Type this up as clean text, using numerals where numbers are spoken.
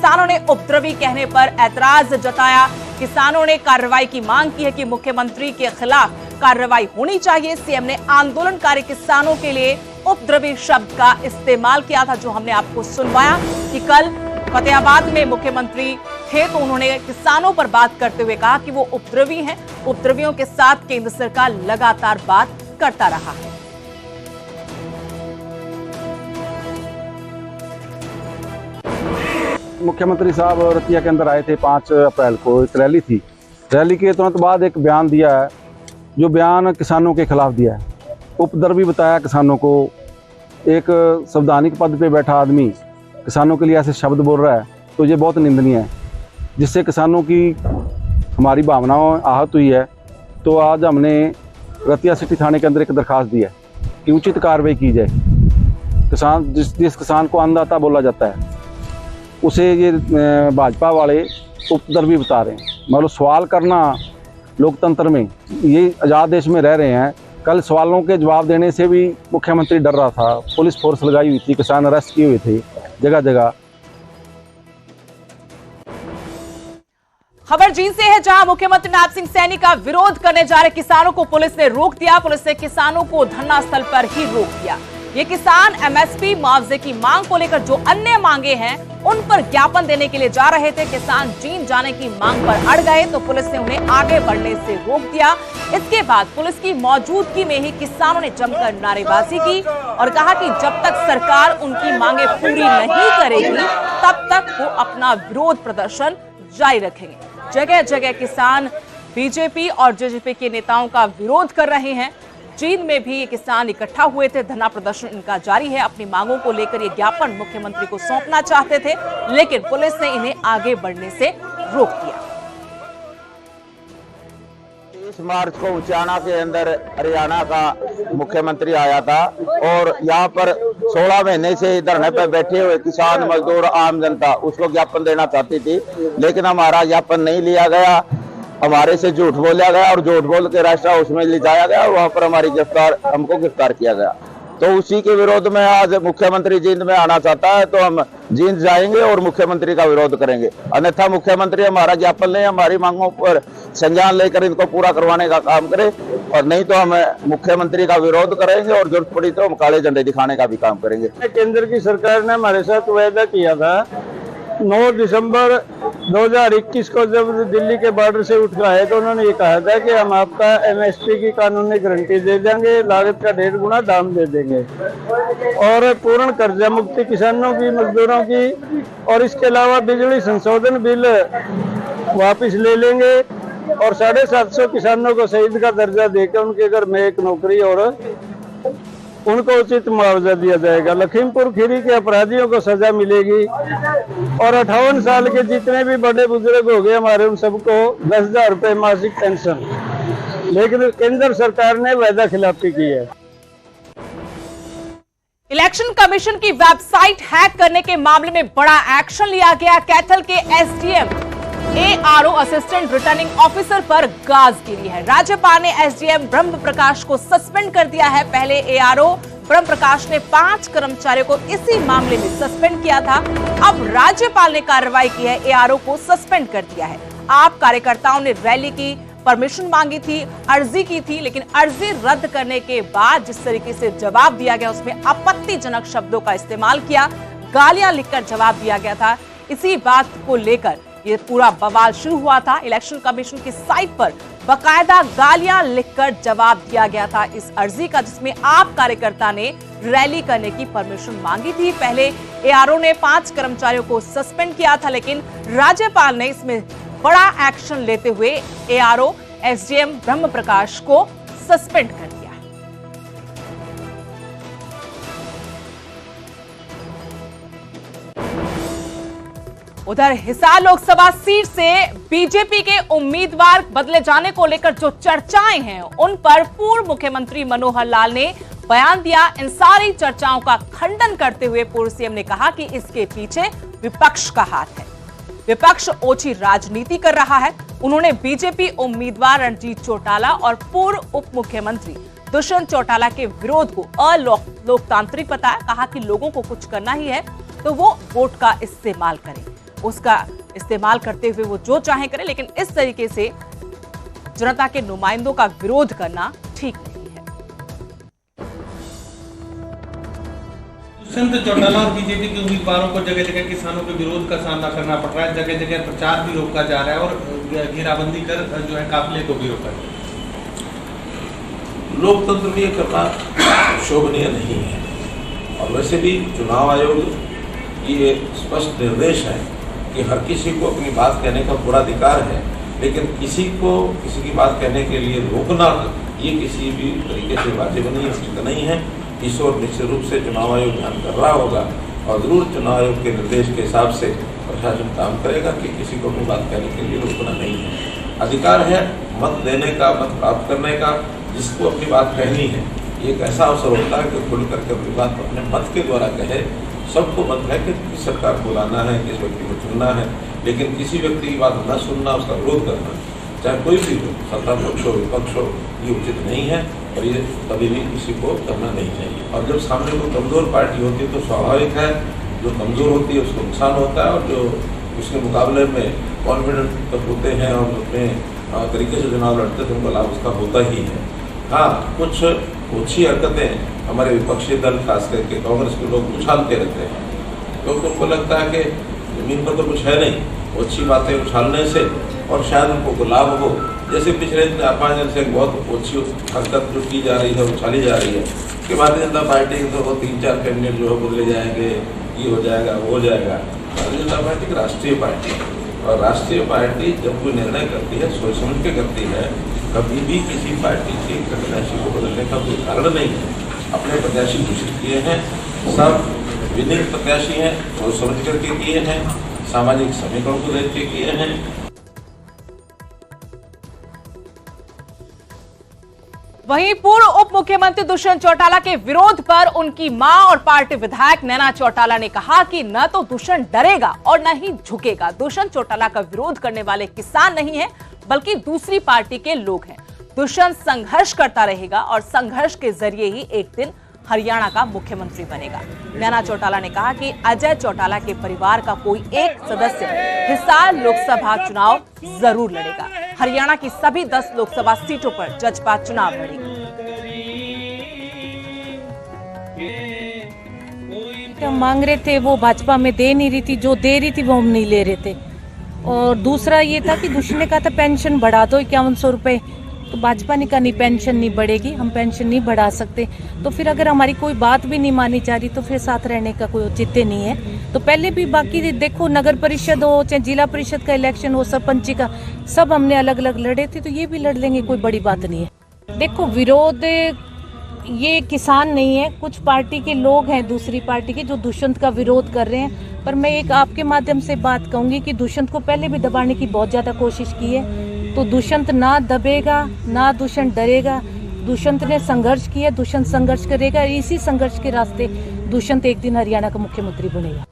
किसानों ने उपद्रवी कहने पर ऐतराज जताया। किसानों ने कार्रवाई की मांग की है कि मुख्यमंत्री के खिलाफ कार्रवाई होनी चाहिए। सीएम ने आंदोलनकारी किसानों के लिए उपद्रवी शब्द का इस्तेमाल किया था, जो हमने आपको सुनवाया कि कल फतेहाबाद में मुख्यमंत्री थे तो उन्होंने किसानों पर बात करते हुए कहा कि वो उपद्रवी हैं। उपद्रवियों के साथ केंद्र सरकार लगातार बात करता रहा है। मुख्यमंत्री साहब रतिया के अंदर आए थे 5 अप्रैल को। एक रैली थी। रैली के तुरंत बाद एक बयान दिया है, जो बयान किसानों के खिलाफ दिया है। उपद्रवी बताया किसानों को। एक संवैधानिक पद पे बैठा आदमी किसानों के लिए ऐसे शब्द बोल रहा है तो ये बहुत निंदनीय है, जिससे किसानों की हमारी भावनाओं आहत हुई है। तो आज हमने रतिया सिटी थाने के अंदर एक दरखास्त दी है कि उचित कार्रवाई की जाए। किसान जिस किसान को अन्नदाता बोला जाता है उसे ये भाजपा वाले उपद्रवी बता रहे हैं। मतलब सवाल करना लोकतंत्र में, ये आज़ाद देश में रह रहे हैं। कल सवालों के जवाब देने से भी मुख्यमंत्री डर रहा था। पुलिस फोर्स लगाई हुई थी, किसान अरेस्ट किए हुए थे जगह जगह। खबर जींद से है, जहां मुख्यमंत्री नायब सिंह सैनी का विरोध करने जा रहे किसानों को पुलिस ने रोक दिया। पुलिस ने किसानों को धरना स्थल पर ही रोक दिया। ये किसान एमएसपी मुआवजे की मांग को लेकर जो अन्य मांगे हैं उन पर ज्ञापन देने के लिए जा रहे थे। किसान जींद जाने की मांग पर अड़ गए तो पुलिस ने उन्हें आगे बढ़ने से रोक दिया। इसके बाद पुलिस की मौजूदगी में ही किसानों ने जमकर नारेबाजी की और कहा कि जब तक सरकार उनकी मांगे पूरी नहीं करेगी तब तक वो अपना विरोध प्रदर्शन जारी रखेंगे। जगह जगह किसान बीजेपी और जेजेपी के नेताओं का विरोध कर रहे हैं। जींद में भी ये किसान इकट्ठा हुए थे। धरना प्रदर्शन इनका जारी है। अपनी मांगों को लेकर ये ज्ञापन मुख्यमंत्री को सौंपना चाहते थे, लेकिन पुलिस ने इन्हें आगे बढ़ने से रोक दिया। 30 मार्च को उचाना के अंदर हरियाणा का मुख्यमंत्री आया था और यहाँ पर 16 महीने से धरने पर बैठे हुए किसान, मजदूर, आम जनता उसको ज्ञापन देना चाहती थी, लेकिन हमारा ज्ञापन नहीं लिया गया। हमारे से झूठ बोला गया और झूठ बोल के राष्ट्र हाउस में ले जाया गया और वहां पर हमको गिरफ्तार किया गया। तो उसी के विरोध में आज मुख्यमंत्री जींद में आना चाहता है तो हम जींद जाएंगे और मुख्यमंत्री का विरोध करेंगे। अन्यथा मुख्यमंत्री हमारा ज्ञापन ले, हमारी मांगों पर संज्ञान लेकर इनको पूरा करवाने का काम करे, और नहीं तो हम मुख्यमंत्री का विरोध करेंगे और जरूरत पड़ी तो हम काले झंडे दिखाने का भी काम करेंगे। केंद्र की सरकार ने हमारे साथ वायदा किया था 9 दिसंबर 2021 को, जब दिल्ली के बॉर्डर से उठ आए तो उन्होंने ये कहा था कि हम आपका एमएसपी की कानूनी गारंटी दे देंगे, लागत का 1.5 गुना दाम दे देंगे और पूर्ण कर्जा मुक्ति किसानों की, मजदूरों की, और इसके अलावा बिजली संशोधन बिल वापस ले लेंगे और 750 किसानों को शहीद का दर्जा देकर उनके घर में एक नौकरी और उनको उचित मुआवजा दिया जाएगा। लखीमपुर खीरी के अपराधियों को सजा मिलेगी और 58 साल के जितने भी बड़े बुजुर्ग हो गए हमारे, उन सबको 10,000 रुपए मासिक पेंशन। लेकिन केंद्र सरकार ने वायदा खिलाफी की है। इलेक्शन कमीशन की वेबसाइट हैक करने के मामले में बड़ा एक्शन लिया गया। कैथल के SDM ARO assistant returning officer पर गाज गिरी है। राज्यपाल ने एसडीएम ब्रह्म प्रकाश को सस्पेंड कर दिया है। पहले एआरओ ब्रह्म प्रकाश ने 5 कर्मचारियों को इसी मामले में सस्पेंड किया था। अब राज्यपाल ने कार्रवाई की है, एआरओ को सस्पेंड कर दिया है। आप कार्यकर्ताओं ने रैली की परमिशन मांगी थी, अर्जी की थी, लेकिन अर्जी रद्द करने के बाद जिस तरीके से जवाब दिया गया उसमें आपत्तिजनक शब्दों का इस्तेमाल किया, गालियां लिखकर जवाब दिया गया था। इसी बात को लेकर ये पूरा बवाल शुरू हुआ था। इलेक्शन कमीशन की साइट पर बकायदा गालियां लिखकर जवाब दिया गया था इस अर्जी का, जिसमें आप कार्यकर्ता ने रैली करने की परमिशन मांगी थी। पहले एआरओ ने 5 कर्मचारियों को सस्पेंड किया था, लेकिन राज्यपाल ने इसमें बड़ा एक्शन लेते हुए एआरओ एसडीएम ब्रह्म प्रकाश को सस्पेंड कर दिया। उधर हिसार लोकसभा सीट से बीजेपी के उम्मीदवार बदले जाने को लेकर जो चर्चाएं हैं उन पर पूर्व मुख्यमंत्री मनोहर लाल ने बयान दिया। इन सारी चर्चाओं का खंडन करते हुए पूर्व सीएम ने कहा कि इसके पीछे विपक्ष का हाथ है, विपक्ष ओछी राजनीति कर रहा है। उन्होंने बीजेपी उम्मीदवार रणजीत चौटाला और पूर्व उप मुख्यमंत्री दुष्यंत चौटाला के विरोध को अलोकतांत्रिक बताया। कहा कि लोगों को कुछ करना ही है तो वो वोट का इस्तेमाल करें। उसका इस्तेमाल करते हुए वो जो चाहे करे, लेकिन इस तरीके से जनता के नुमाइंदों का विरोध करना ठीक नहीं है। दुष्यंत चौटाला और बीजेपी के उम्मीदवारों को जगह जगह किसानों के विरोध का सामना करना पड़ रहा है। जगह जगह प्रचार भी रोका जा रहा है और घेराबंदी कर जो है काफिले को भी रोका जा रहा है। लोकतंत्र में ये करना शोभनीय नहीं है। और वैसे भी चुनाव आयोग की ये स्पष्ट निर्देश है कि हर किसी को अपनी बात कहने का पूरा अधिकार है, लेकिन किसी को किसी की बात कहने के लिए रोकना ये किसी भी तरीके से वाजिब नहीं, उचित नहीं है। इस ओर निश्चित रूप से चुनाव आयोग ध्यान कर रहा होगा और जरूर चुनाव आयोग के निर्देश के हिसाब से प्रशासन काम करेगा कि किसी को अपनी बात कहने के लिए रोकना नहीं है। अधिकार है मत देने का, मत प्राप्त करने का। जिसको अपनी बात कहनी है, ये एक ऐसा अवसर होता है कि खुल करके अपनी बात अपने मत के द्वारा कहे। सबको मत है कि किस सरकार को लाना है, किस व्यक्ति को चुनना है, लेकिन किसी व्यक्ति की बात न सुनना, उसका विरोध करना, चाहे कोई भी हो, सत्ता पक्ष हो विपक्ष हो, ये उचित नहीं है और ये कभी भी किसी को करना नहीं चाहिए। और जब सामने कोई कमज़ोर पार्टी होती है तो स्वाभाविक है जो कमज़ोर होती है उसको नुकसान होता है और जो उसके मुकाबले में कॉन्फिडेंट होते हैं और अपने तरीके से चुनाव लड़ते थे उनको लाभ उसका होता ही है। हाँ, कुछ ओछी हरकतें हमारे विपक्षी दल खास करके कांग्रेस के लोग उछालते रहते हैं, क्योंकि उनको लगता है कि जमीन पर तो कुछ है नहीं, ओछी बातें उछालने से और शायद उनको लाभ हो। जैसे पिछले 4-5 दिन से एक बहुत ओछी हरकत जो की जा रही है, उछाली जा रही है कि भारतीय जनता पार्टी के तो 3-4 कैंडिडेट जो है बदले जाएंगे, ये हो जाएगा, वो हो जाएगा। भारतीय जनता पार्टी एक राष्ट्रीय पार्टी है और राष्ट्रीय पार्टी जब कोई निर्णय करती है सोच समझ के करती है। कभी भी किसी पार्टी के प्रत्याशी को बदलने का कोई कारण नहीं है। अपने प्रत्याशी घोषित किए हैं, सब विनिर्णय प्रत्याशी हैं, सोच समझ करके किए हैं, सामाजिक समीकरण को देख के किए हैं। वहीं पूर्व उप मुख्यमंत्री दुष्यंत चौटाला के विरोध पर उनकी मां और पार्टी विधायक नैना चौटाला ने कहा कि न तो दुष्यंत डरेगा और न ही झुकेगा। दुष्यंत चौटाला का विरोध करने वाले किसान नहीं है बल्कि दूसरी पार्टी के लोग हैं। दुष्यंत संघर्ष करता रहेगा और संघर्ष के जरिए ही एक दिन हरियाणा का मुख्यमंत्री बनेगा। नैना चौटाला ने कहा कि अजय चौटाला के परिवार का कोई एक सदस्य हिसार लोकसभा चुनाव जरूर लड़ेगा। हरियाणा की सभी 10 लोकसभा सीटों पर जजपा चुनाव लड़ेगी। हम मांग रहे थे वो भाजपा में दे नहीं रही थी, जो दे रही थी वो हम नहीं ले रहे थे। और दूसरा ये था कि दुष्यंत ने कहा था पेंशन बढ़ा दो 5100 रुपए, तो भाजपा ने कहा नहीं पेंशन नहीं बढ़ेगी, हम पेंशन नहीं बढ़ा सकते। तो फिर अगर हमारी कोई बात भी नहीं मानी जा रही तो फिर साथ रहने का कोई औचित्य नहीं है। तो पहले भी बाकी देखो नगर परिषद हो चाहे जिला परिषद का इलेक्शन हो, सरपंची का, सब हमने अलग अलग लड़े थे, तो ये भी लड़ लेंगे, कोई बड़ी बात नहीं है। देखो विरोध ये किसान नहीं है, कुछ पार्टी के लोग हैं दूसरी पार्टी के जो दुष्यंत का विरोध कर रहे हैं। पर मैं एक आपके माध्यम से बात कहूंगी कि दुष्यंत को पहले भी दबाने की बहुत ज्यादा कोशिश की है, तो दुष्यंत ना दबेगा ना दुष्यंत डरेगा। दुष्यंत ने संघर्ष किया, दुष्यंत संघर्ष करेगा, इसी संघर्ष के रास्ते दुष्यंत एक दिन हरियाणा का मुख्यमंत्री बनेगा।